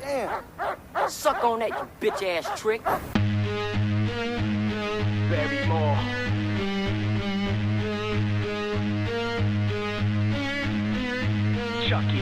Damn. Suck on that, you bitch-ass trick. Very more. Chucky.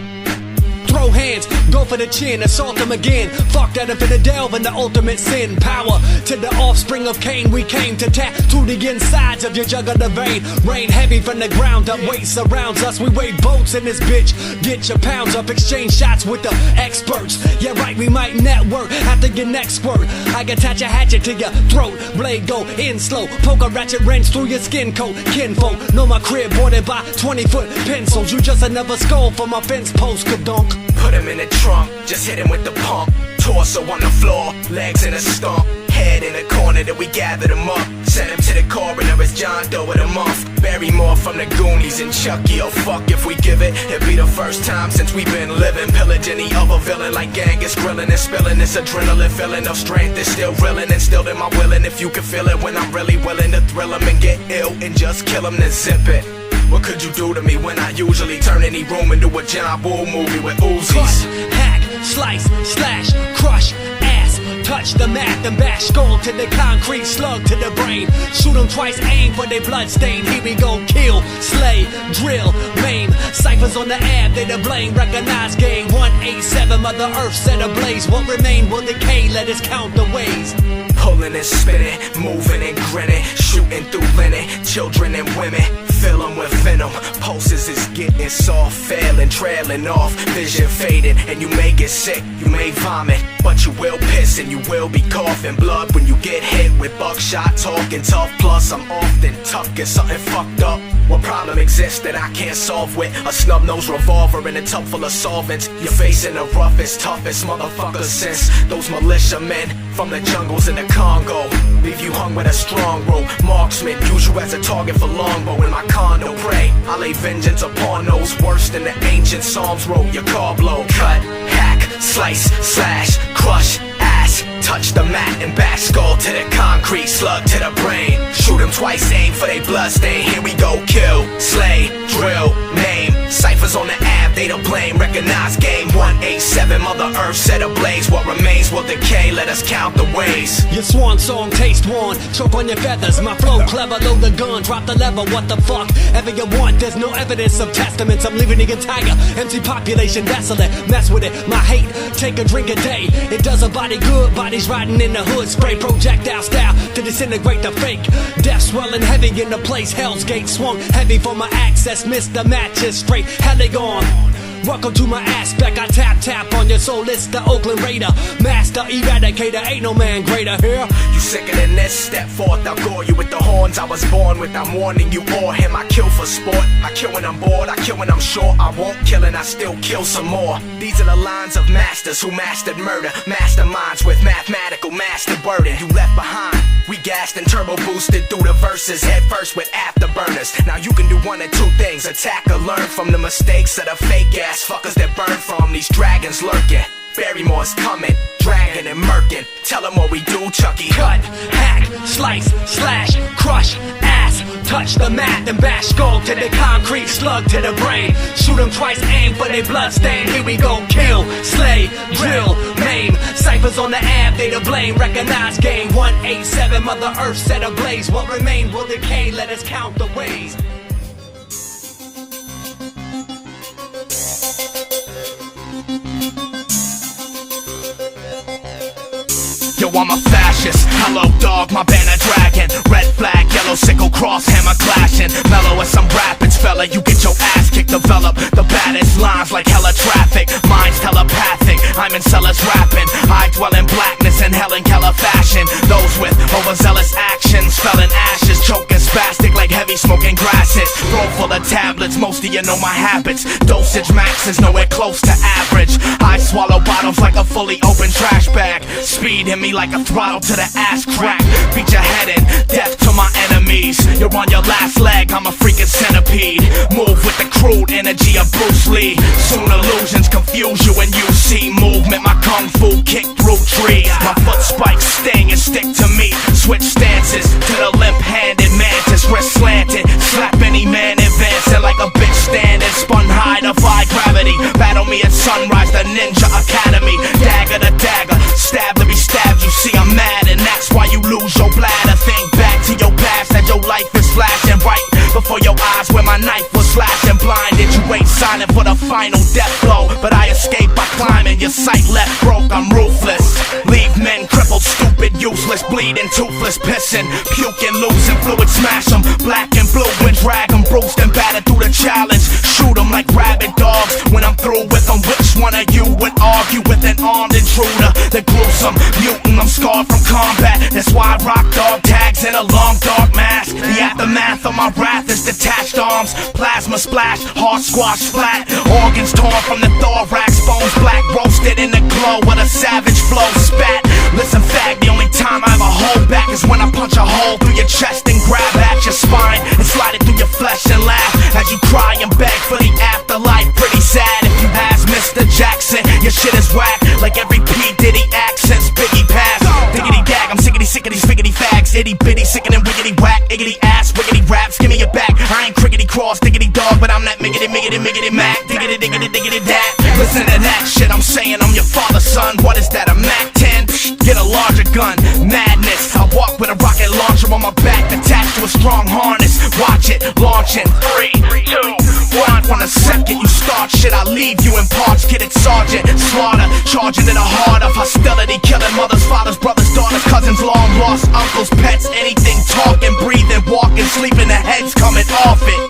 Throw hands, go for the chin, assault them again. Fuck that, I'm finna delve in the ultimate sin. Power to the offspring of Cain. We came to tattoo the insides of your jugular vein. Rain heavy from the ground up, weight surrounds us. We weigh boats in this bitch. Get your pounds up, exchange shots with the experts. Yeah right, we might network after your next squirt. I can attach a hatchet to your throat. Blade go in slow, poke a ratchet wrench through your skin coat. Kinfolk, know my crib boarded by 20-foot pencils. You just another skull for my fence post, kadonk. Put him in the trunk, just hit him with the pump. Torso on the floor, legs in a stump. Head in the corner that we gathered him up. Sent him to the coroner as John Doe with a month. Barry Moore from the Goonies and Chucky. Oh fuck if we give it. It'd be the first time since we've been living. Pillage any other villain like Genghis, grilling and spilling. This adrenaline feeling of strength is still reeling and still in my willing. If you can feel it when I'm really willing to thrill him and get ill and just kill him, then zip it. What could you do to me when I usually turn any room into a John Woo movie with Uzis? Cut, hack, slice, slash, crush, ass, touch the mat, then bash skull to the concrete, slug to the brain. Shoot them twice, aim for their blood stain. Here we go, kill, slay, drill, maim. Ciphers on the ab, they to blame. Recognize game 187, Mother Earth set ablaze. What remain will decay, let us count the ways. Pulling and spinning, moving and grinning, shooting through linen, children and women, fill them with venom. Pulses is getting soft, failing, trailing off, vision fading, and you may get sick, you may vomit, but you will piss and you will be coughing blood when you get hit with buckshot, talking tough. Plus I'm often tough, get something fucked up. What problem exists that I can't solve with a snub-nosed revolver in a tub full of solvents? You're facing the roughest, toughest motherfuckers since those militiamen from the jungles in the Congo. Leave you hung with a strong rope. Marksman, use you as a target for longbow in my condo. Pray, I lay vengeance upon those worse than the ancient Psalms wrote. Your car blow, cut, hack, slice, slash, crush, ass, touch the mat and bash skull to the concrete, slug to the brain. Shoot them twice, aim for they blood stain. Here we go, kill, slay, drill, maim. Ciphers on the ab, they to blame. Recognize game 187, Mother Earth set ablaze. What remains will decay, let us count the ways. Your swan song taste worn, choke on your feathers. My flow clever, load the gun, drop the lever. What the fuck, ever you want, there's no evidence of testaments. I'm leaving the entire empty population desolate. Mess with it, my hate, take a drink a day. It does a body good, bodies riding in the hood. Spray projectile style to disintegrate the fake. Death swelling heavy in the place, Hell's Gate swung heavy for my access. Missed the matches, straight heligon. Welcome to my aspect, I tap on your soul, it's the Oakland Raider. Master eradicator, ain't no man greater here. You sicker than this, step forth, I'll gore you with the horns I was born with. I'm warning you or him, I kill for sport. I kill when I'm bored, I kill when I'm sure I won't kill and I still kill some more. These are the lines of masters who mastered murder. Masterminds with mathematical mastered wording. You left behind, we gassed and turbo boosted through the verses. Head first with afterburners. Now you can do one of two things, attack or learn from the mistakes of the fake ass fuckers that burn from these dragons lurking. Barrymore's coming, dragging and murking. Tell them what we do, Chucky. Cut, hack, slice, slash, crush, ass, touch the mat, then bash skull to the concrete, slug to the brain. Shoot them twice, aim for their blood stain. Here we go, kill, slay, drill, maim. Ciphers on the ab, they to blame. Recognize game 187, Mother Earth set ablaze. What remain will decay, let us count the ways. Yo, I'm a fascist, hello dog, my banner dragon. Red flag, yellow sickle, cross, hammer clashing. Mellow as some rapids, fella, you get your ass kicked. Develop the baddest lines like hella traffic. Mine's telepathic, I'm in cellars rapping. I dwell in blackness and Helen Keller fashion. Those with overzealous actions fell in ashes, choking spastic like heavy smoking grasses. Roll full of tablets, most of you know my habits. Dosage max is nowhere close to average. I swallow bottles like a fully open trash bag. Speed in me like a throttle to the ass crack. Beat your head in, death to my enemies. You're on your last leg, I'm a freaking centipede. Move with the crude energy of Bruce Lee. Soon illusions confuse you when you see movement. My kung fu kick through trees. My foot spikes sting and stick to me. Switch stances to the limp-handed mantis. Wrist slanted, slap any man advancing like a bitch standing. Spun high, defy gravity. Battle me at sunrise, the ninja academy. Dag trigger the dagger. Stab to be stabbed, you see I'm mad, and that's why you lose your bladder. Think back to your past, that your life is flashing right before your eyes where my knife was slashing. Blinded, you ain't silent for the final death blow, but I escaped by climbing. Your sight left broke, I'm ruthless. Leave men crippled, stupid, useless, bleeding, toothless, pissing, puking, losing fluid, smash them. Black and blue and drag them, bruised and battered through the challenge. Shoot them like rabid dogs. When I'm through with them, which one of you would argue with an armed intruder? The gruesome mutant, I'm scarred from combat. That's why I rock dog tags and a long dark mask. The aftermath of my wrath is detached arms, plasma splash, heart squash flat, organs torn from the thorax, bones black roasted in the glow of a savage flow spat. Listen fag, the only time I ever hold back is when I punch a hole through your chest and grab at your spine and slide it through your flesh and laugh as you cry and beg for the afterlife. Pretty sad if you ask Mr. Jackson, your shit is whack like every P. Diddy accents Biggie pass. Diggity dag, I'm sickety sick of these figgity fags, itty bitty sicker than wiggity whack, iggity ass, wiggity raps, give me your back. I ain't crickety cross, diggity dog, but I'm not miggity miggity miggity mac, diggity diggity diggity dat. Listen to that shit I'm saying, I'm your father's son. What is that, a Mac 10? Psh, get a larger gun, madness. I walk with a rocket launcher on my back, attached to a strong harness. Watch it, launching, 3, 2, 1. From the second you start shit, I leave you in parts. Get it, sergeant, slaughter, charging in the heart of hostility, killing mothers, fathers, brothers, daughters, cousins, long lost uncles, pets, anything talking, breathing, walking, sleeping, the heads coming off it.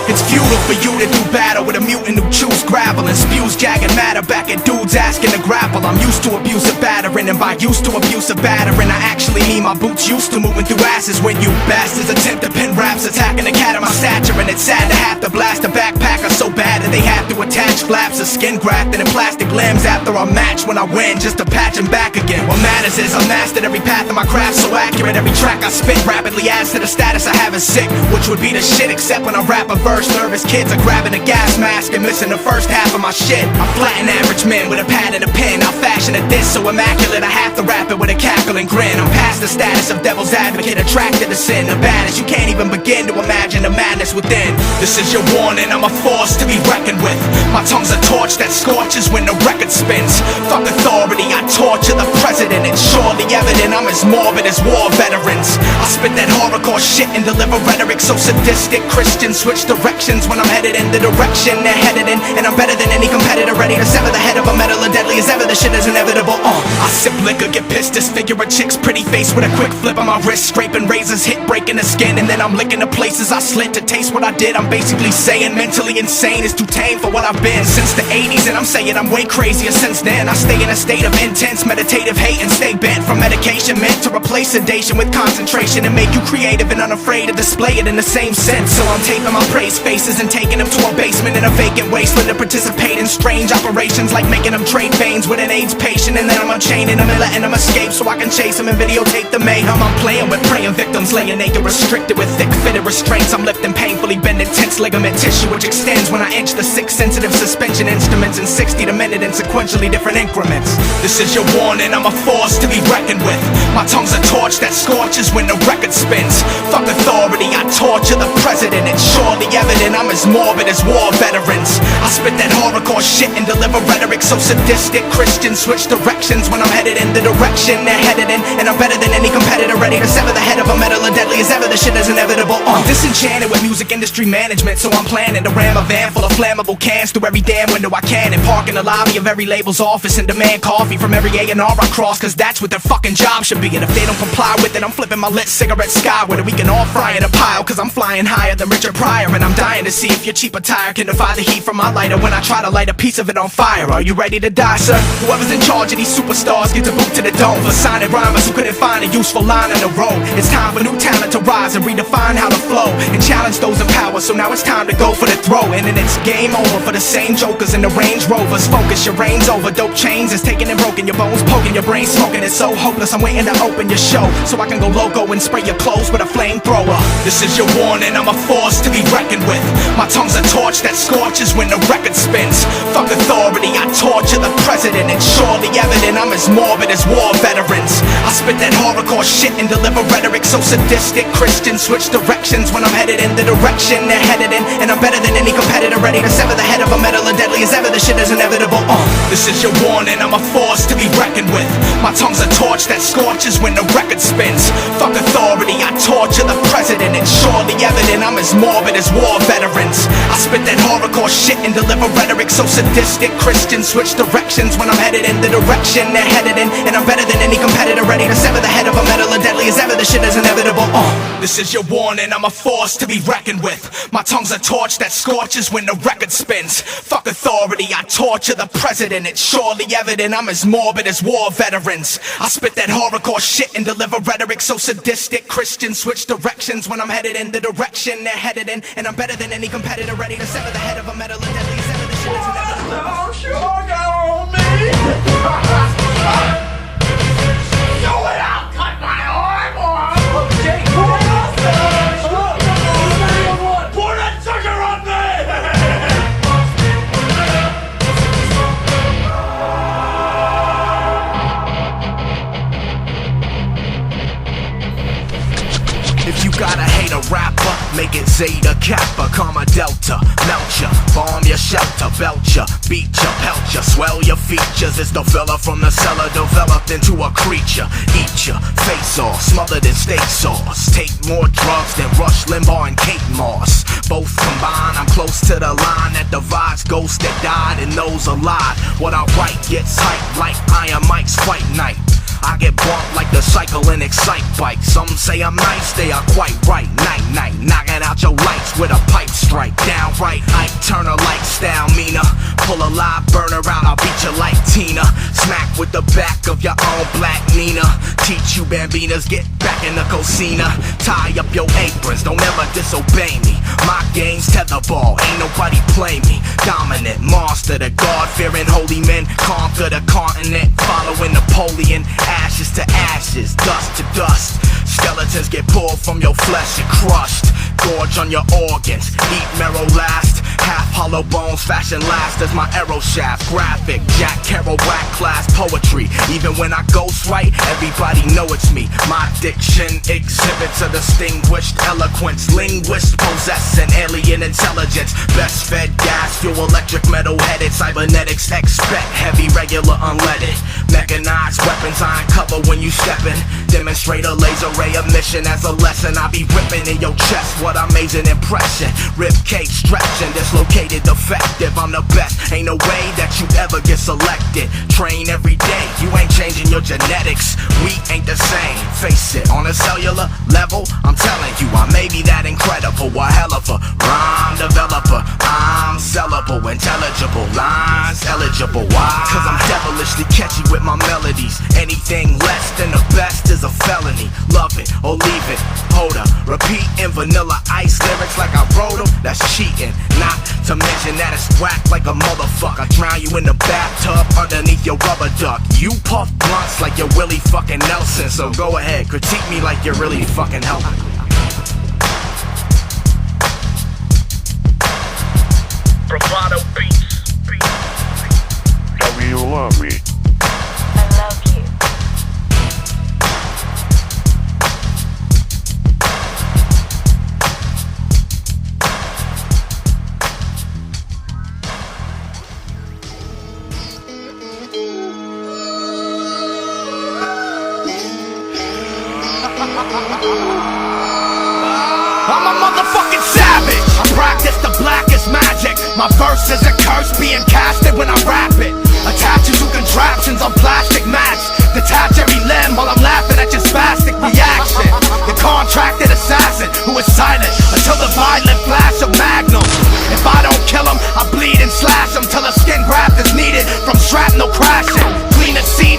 It's futile for you to do battle with a mutant who chews gravel and spews jagged matter back at dudes asking to grapple. I'm used to abusive battering, and by used to abusive battering I actually mean my boots used to moving through asses when you bastards attempt to pin raps, attacking the cat of my stature. And it's sad to have to blast a backpacker so bad that they have to attach flaps of skin grafted and plastic limbs after a match when I win, just to patch them back again. What matters is I mastered every path of my craft so accurate, every track I spit rapidly adds to the status I have as sick, which would be the shit except when I rap a verse. Nervous kids are grabbing a gas mask and missing the first half of my shit. I flatten average men with a pad and a pen. I'll fashion a diss so immaculate I have to rap it with a cackle and grin. I'm past the status of devil's advocate, attracted to sin. The baddest, you can't even begin to imagine the madness within. This is your warning, I'm a force to be reckoned with. My tongue's a torch that scorches when the record spins. Fuck authority, I torture the president. It's surely evident I'm as morbid as war veterans. I spit that horrorcore shit and deliver rhetoric so sadistic. Christians switch directions when I'm headed in the direction they're headed in, and I'm better than any competitor, ready to sever the head of a metal as deadly as ever. The shit is inevitable. I sip liquor, get pissed, disfigure a chick's pretty face with a quick flip on my wrist, scraping razors, hit breaking the skin, and then I'm licking the places I slit to taste what I did. I'm basically saying mentally insane is too tame for what I've been since the 80s, and I'm saying I'm way crazier since then. I stay in a state of intense meditative hate and stay bent from medication meant to replace sedation with concentration and make you creative and unafraid to display it in the same sense. So I'm taping my praise faces and taking them to a basement in a vacant wasteland to participate in strange operations like making them trade veins with an AIDS patient, and then I'm unchaining them and letting them escape so I can chase them and videotape the mayhem. I'm playing with praying victims, laying naked, restricted with thick fitted restraints. I'm lifting painfully bending tense ligament tissue which extends when I inch the 6 sensitive suspension instruments in 60 a minute in sequentially different increments. This is your warning, I'm a force to be reckoned with. My tongue's a torch that scorches when the record spins. Fuck authority, I torture the president. It's surely evident I'm as morbid as war veterans. I spit that horrorcore shit and deliver rhetoric so sadistic. Christians switch directions when I'm headed in the direction they're headed in, and I'm better than any competitor, ready to sever the head of a metal as deadly as ever. The shit is inevitable. I'm disenchanted with music industry management, so I'm planning to ram a van full of flammable cans through every damn window I can, and park in the lobby of every label's office and demand coffee from every A&R I cross, cause that's what their fucking job should be. And if they don't comply with it, I'm flipping my lit cigarette skyward, and we can all fry in a pile, cause I'm flying higher than Richard Pryor. And I'm dying to see if your cheap attire can defy the heat from my lighter when I try to light a piece of it on fire. Are you ready to die, sir? Whoever's in charge of these superstars get the boot to the dome for signing rhymers who couldn't find a useful line on the road. It's time for new talent to rise and redefine how to flow and challenge those in power. So now it's time to go for the throw, and then it's game over for the same jokers in the Range Rovers. Focus, your reign's over. Dope chains is taking and broken, your bones poking, your brain smoking. It's so hopeless. I'm waiting to open your show so I can go loco and spray your clothes with a flamethrower. This is your warning. I'm a force to be reckoned with. My tongue's a torch that scorches when the record spins. Fuck authority, I torture the president. It's surely evident I'm as morbid as war veterans. I spit that horrorcore shit and deliver rhetoric so sadistic. Christians switch directions when I'm headed in the direction they're headed in, and I'm better than any competitor, ready to sever the head of a metal and deadly as ever. This shit is inevitable. This is your warning. I'm a force to be reckoned with. My tongue's a torch that scorches when the record spins. Fuck authority, I torture the president. It's surely evident I'm as morbid as war veterans. I spit that horrorcore shit and deliver rhetoric so sadistic. Christians switch directions when I'm headed in the direction they're headed in, and I'm better than any competitor, ready to sever the head of a metal and deadly as ever. This shit is inevitable. This is your warning. I'm a force to be reckoned with. My tongue's a torch that scorches when the record spins. Fuck authority, I torture the president. It's surely evident I'm as morbid as war veterans. I spit that horrorcore shit and deliver rhetoric so sadistic. Christians switch directions when I'm headed in the direction they're headed in, and I'm better than any competitor, ready to sever the head of a metal and deadly as ever. This shit is inevitable. Don't sugar on me. Do it, I'll cut my arm off. Okay, put that sugar on me. If you gotta hate a rapper, make it Zeta, Kappa, Karma, Delta. Melt ya, bomb your shelter, belt ya, beat ya, pelt ya, swell your features. It's the fella from the cellar developed into a creature. Eat ya, face off, smothered in steak sauce. Take more drugs than Rush Limbaugh and Kate Moss. Both combined, I'm close to the line that divides ghosts that died and those alive. What I write gets hyped like Iron Mike's fight night. I get bumped like the cycle and excite bike. Some say I'm nice, they are quite right. Night, night, knocking out your lights with a pipe strike. Downright Ike Turner like style, Mina. Pull a live burner out, I'll beat you like Tina. Smack with the back of your own black Nina. Teach you bambinas, get back in the cocina. Tie up your aprons, don't ever disobey me. My game's tetherball, ain't nobody play me. Dominant monster, the God-fearing holy men. Conquer the continent, following Napoleon. Ashes to ashes, dust to dust. Skeletons get pulled from your flesh and crushed. Gorge on your organs, eat marrow last. Half hollow bones fashion last as my arrow shaft. Graphic, Jack Kerouac black class poetry. Even when I ghost write, everybody know it's me. My diction exhibits a distinguished eloquence. Linguists possess an alien intelligence. Best fed gas, fuel, electric, metal headed. Cybernetics expect heavy, regular, unleaded. Mechanized weapons I uncover when you steppin'. Demonstrate a laser ray emission as a lesson. I be ripping in your chest, what amazing impression. Rib cage stretching, dislocated, defective. I'm the best, ain't no way that you ever get selected. Train every day, you ain't changing your genetics. We ain't the same, face it. On a cellular level, I'm telling you, I may be that incredible. A hell of a rhyme developer. I'm sellable, intelligible, lines eligible. Why? Cause I'm devilishly catchy with my melodies. Anything less than the best is a felony. Love it or leave it, hold up. Repeat in vanilla ice lyrics like I wrote them. That's cheating, not to mention that it's whack like a motherfucker. Drown you in the bathtub underneath your rubber duck. You puff blunts like you're Willie fucking Nelson. So go ahead, critique me like you're really fucking helping. Bravado beats. Tell me you love me. I love you. I'm a motherfucking savage. I practice the blackest magic. My verse is a curse being casted when I rap it. Attach you to contraptions on plastic mats. Detach every limb while I'm laughing at your spastic reaction. The contracted assassin who is silent until the violent flash of magnum. If I don't kill him, I bleed and slash him till a skin graft is needed from shrapnel crashing. Clean a scene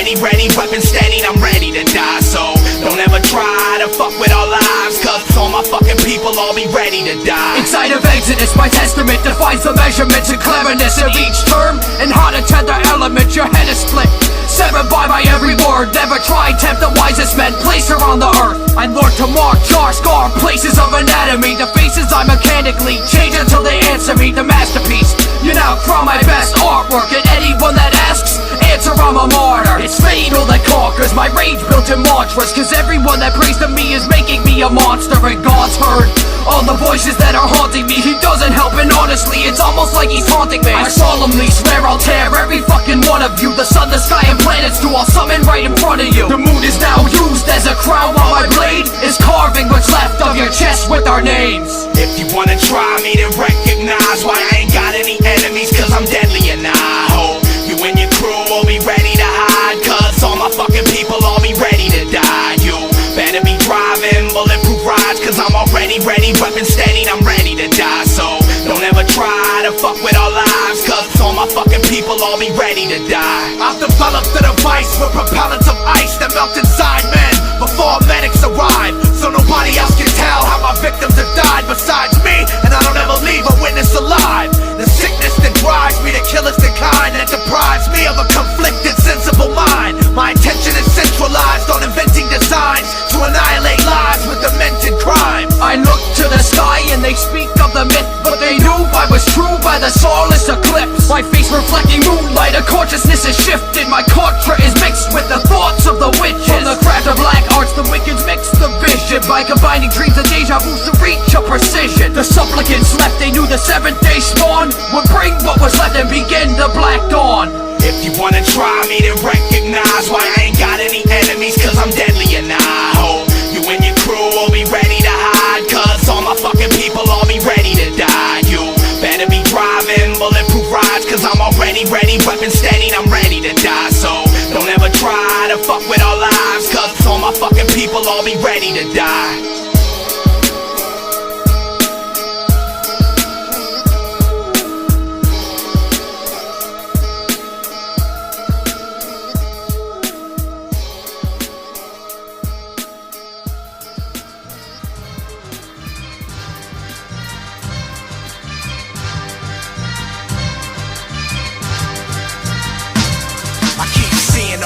already ready, weapon steady, I'm ready to die. So don't ever try to fuck with our lives, cause all my fucking people all be ready to die. Inside of Exodus, my testament defines the measurements and cleverness of each term, and how to tread the element, your head is split, severed by my every word. Never try tempt the wisest men placed around the earth. I learned to mark, char, scar places of anatomy. The faces I mechanically change until they answer me. The masterpiece, you now crown my best artwork, and anyone that asks, answer I'm a martyr. It's fatal that conquers my rage built in mantras, cause everyone that prays to me is making me a monster. And God's heard all the voices that are haunting me. He doesn't help, and honestly it's almost like he's taunting me. I solemnly swear I'll tear every fucking one of you. The sun, the sky, and planets do all summon right in front of you. The moon is now used as a crown, while my blade is carving what's left of your chest with our names. If you wanna try me, then recognize why I ain't got any enemies, cause I'm deadly. And I hope you and your crew will be ready to hide, cause all my fucking people all be ready to die. You better be driving bulletproof rides, cause I'm already ready, weapon steady, I'm ready to die. So don't ever try to fuck with our lives, cause all my fucking people all be ready to die. I've developed a device with propellants of ice that melt inside men before medics arrive, so nobody else can tell how my victims have died besides me, and I don't ever leave a witness alive. The sickness that drives me to kill is the kind that deprives me of a conflicted, sensible mind. My attention is centralized on inventing designs to annihilate lives with demented crime. I look to the sky and they speak of the myth, but they knew I was true by the starless eclipse. My face reflecting moonlight, a consciousness is shifted. My contra is mixed with the thoughts of the witches. From the craft of black arts, the wicked mix the vision by combining dreams and deja vus to reach a precision. The supplicants left, they knew the seventh day spawn would bring what was left and begin the black dawn. If you wanna try me, then recognize why I ain't got any enemies, cause I'm deadly. And I hope you and your crew will be ready to hide, cause all my fucking people all be ready to die. You better be driving bulletproof rides, cause I'm already ready, weapon steady, I'm ready to die. So don't ever try to fuck with our lives, cause all my fucking people all be ready to die.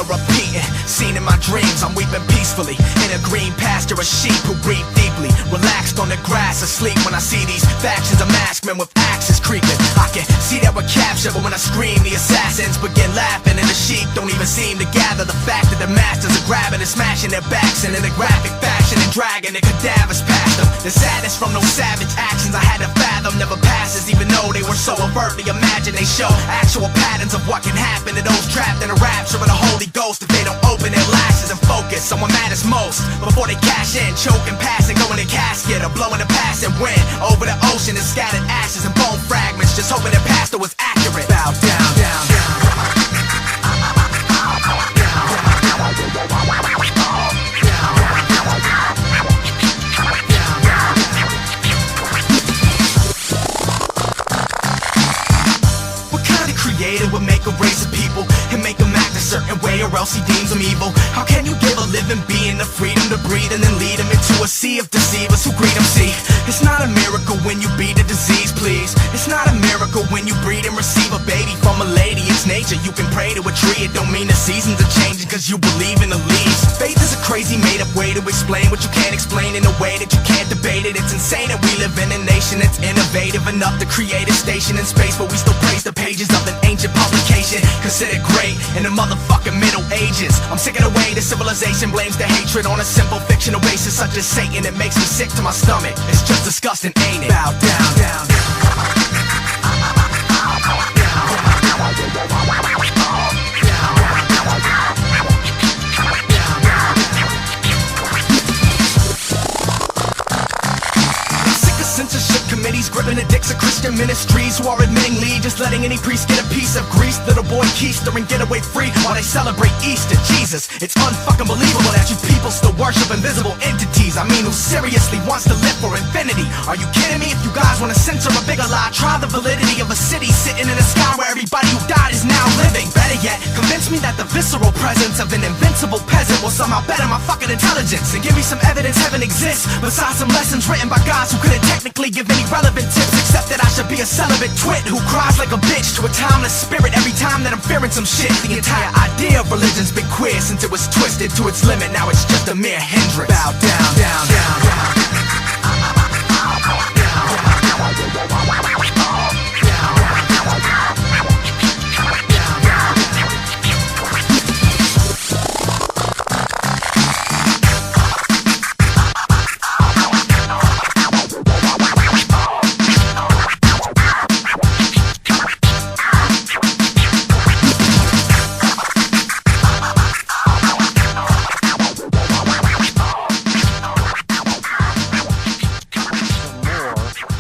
Repeating, seen in my dreams, I'm weeping peacefully in a green pasture of sheep who breathe deeply, relaxed on the grass asleep. When I see these factions of masked men with axes creeping, I can see that we're captured, but when I scream, the assassins begin laughing, and the sheep don't even seem to gather the fact that the masters are grabbing and smashing their backs, and in a graphic fashion and dragging their cadavers past them. The sadness from those savage actions I had to fathom never passes, even though they were so overtly imagined. They show actual patterns of what can happen to those trapped in a rapture of the Holy Ghost if they don't open their lashes and focus on what matters most before they cash in, choke and pass and go in a casket or blow in the past and win over the ocean and scattered ashes and bone fragments, just hoping their pastor was accurate. Bow down, down, down. Creator would make a race of people and make them act a certain way, or else he deems them evil. How can you give a living being the freedom to breathe and then lead them into a sea of deceivers who greet them? See, it's not a miracle when you beat a disease, please. It's not a miracle when you breed and receive a baby from a lady. It's nature. You can pray to a tree. It don't mean the seasons are changing cause you believe in the leaves. Faith is a crazy made up way to explain what you can't explain in a way that you can't debate it. It's insane that we live in a nation that's innovative enough to create a station in space, but we still praise the pages of an ancient publication considered great in the motherfucking Middle Ages. I'm sick of the way the civilization blames the hatred on a simple fiction oasis such as Satan. It makes me sick to my stomach. It's just disgusting, ain't it? Bow down, down, censorship committees gripping the dicks of Christian ministries who are admittingly just letting any priest get a piece of grease. Little boy keister and get away free while they celebrate Easter. Jesus, it's unfucking believable that you people still worship invisible entities. I mean, who seriously wants to live for infinity? Are you kidding me? If you guys want to censor a bigger lie, try the validity of a city sitting in a sky where everybody who died is now living. Better yet, convince me that the visceral presence of an invincible peasant will somehow better my fucking intelligence and give me some evidence heaven exists, besides some lessons written by guys who couldn't technically give any relevant tips, except that I should be a celibate twit who cries like a bitch to a timeless spirit every time that I'm fearing some shit. The entire idea of religion's been queer since it was twisted to its limit. Now it's just a mere hindrance. Bow down, down, down, down.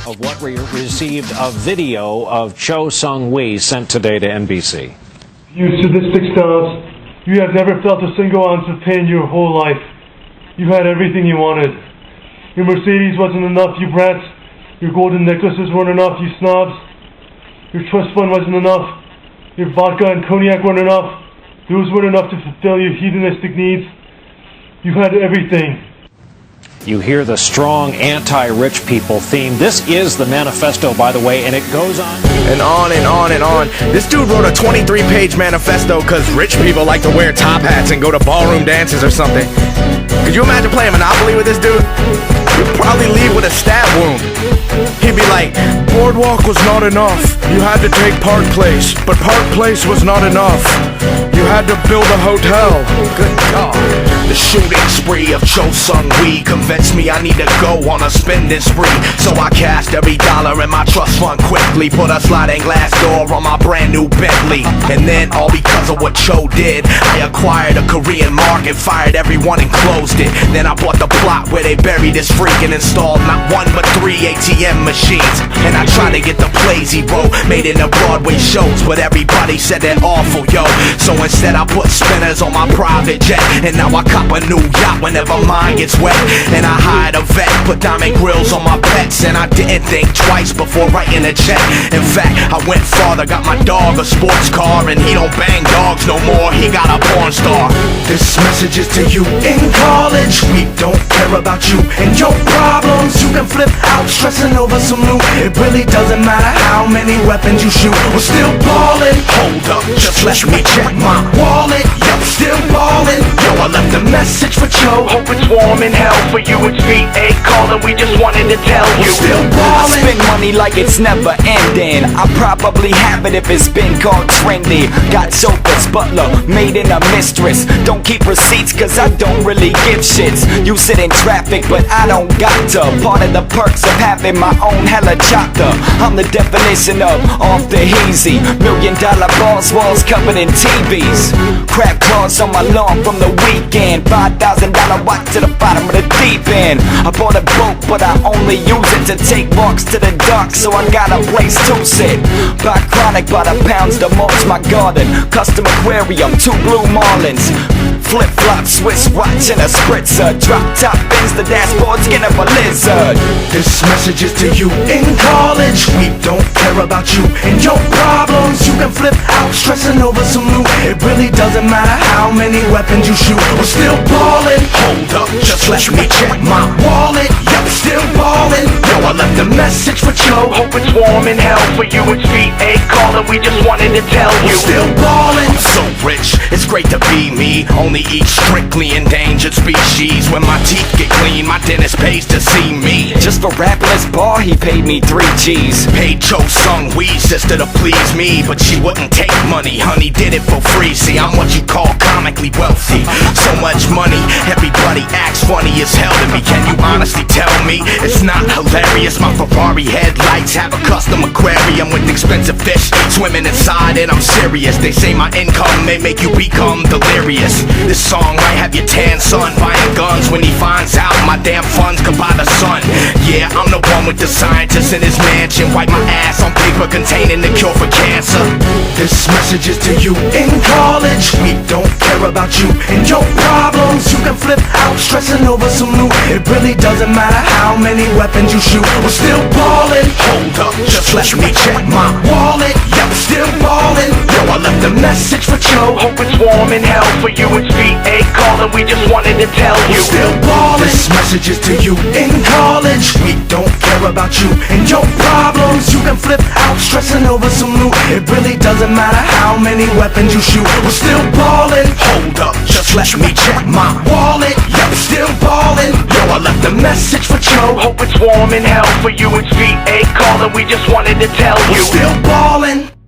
Of what we received a video of Cho Sung-wi sent today to NBC. You sadistic stars, you have never felt a single ounce of pain your whole life. You had everything you wanted. Your Mercedes wasn't enough, you brats. Your golden necklaces weren't enough, you snobs. Your trust fund wasn't enough. Your vodka and cognac weren't enough. Those weren't enough to fulfill your hedonistic needs. You had everything. You hear the strong anti-rich people theme. This is the manifesto, by the way, and it goes on. And on and on and on. This dude wrote a 23-page manifesto because rich people like to wear top hats and go to ballroom dances or something. Could you imagine playing Monopoly with this dude? You'd probably leave with a stab wound. He'd be like, Boardwalk was not enough. You had to take Park Place, but Park Place was not enough. You had to build a hotel. good God. The shooting spree of Cho Sung-wi convinced me I need to go on a spending spree. So I cashed every dollar in my trust fund quickly, put a sliding glass door on my brand new Bentley. And then, all because of what Cho did, I acquired a Korean market, fired everyone and closed it. Then I bought the plot where they buried this freak and installed not one but 3 ATM machines. And I tried to get the plays he wrote made into Broadway shows, but everybody said they're awful, yo. So instead I put spinners on my private jet, and now I cop a new yacht whenever mine gets wet. And I hired a vet, put diamond grills on my pets, and I didn't think twice before writing a check. In fact, I went farther, got my dog a sports car, and he don't bang dogs no more, he got a porn star. This message is to you in college. We don't care about you and your problems. You can flip out stressing over some loot. It really doesn't matter how many weapons you shoot. We're still ballin'. Hold up, just let me check my wallet. Yup, still ballin'. Yo, I left a message for Cho. Hope it's warm in hell for you. It's VA calling. We just wanted to tell you. We're still ballin'. Spend money like it's never ending. I probably have it if it's been called trendy. Got sofas, butler, maid and a mistress. Don't keep receipts cause I don't really give shits. You sit in traffic but I don't got to. Part of the perks of having my own helicopter. I'm the definition of off the hazy. $1 million balls, walls covered in TVs. Crab claws on my lawn from the weekend. $5,000 watch to the bottom of the deep end. I bought a boat but I only use it to take walks to the dock, so I got a place to sit. Buy chronic by the pounds to mulch my garden. Custom aquarium, 2 blue marlins. Flip-flop, Swiss watch and a spritzer. Drop top bends the dashboard, skin of a lizard. This message is to you in college. We don't care about you and your problems. You can flip out stressing over some loot. It really doesn't matter how many weapons you shoot. We're still ballin'. Hold up, just let me check my wallet. Yup, still ballin'. Yo, I left a message for Cho. Hope it's warm in hell for you. It's VA calling. We just wanted to tell you. We're still ballin'. I'm so rich, it's great to be me. Only eat strictly endangered species. When my teeth get clean, my dentist pays to see me. Just for rapping this bar, he paid me 3 G's. Paid Cho Sung-wi sister to please me, but she wouldn't take money, honey, did it for free. See, I'm what you call comically wealthy. So much money, everybody acts funny as hell to me. Can you honestly tell me it's not hilarious? My Ferrari headlights have a custom aquarium with expensive fish swimming inside, and I'm serious. They say my income may make you become delirious. This song might have your tan son buying guns when he finds out my damn funds could buy the sun. Yeah, I'm the one with the scientist in his mansion. Wipe my ass on paper containing the cure for cancer. This message is to you in college. We don't care about you and your problems. You can flip out stressing over some loot. It really doesn't matter how many weapons you shoot. We're still ballin'. Hold up, just let me check my wallet, yep, still ballin'. Yo, I left a message for Joe. Hope it's warm in hell for you. It's VA calling. We just wanted to tell you. We're still ballin'. This message is to you in college. We don't care about you and your problems. You can flip out stressing over some loot. It really doesn't matter how many weapons you shoot. We're still ballin'. Hold up, just let me check my wallet. Yep, still ballin'. Yo, I left a message for Joe. Hope it's warm in hell for you. It's VA calling. We just wanted to tell you. We're still ballin'.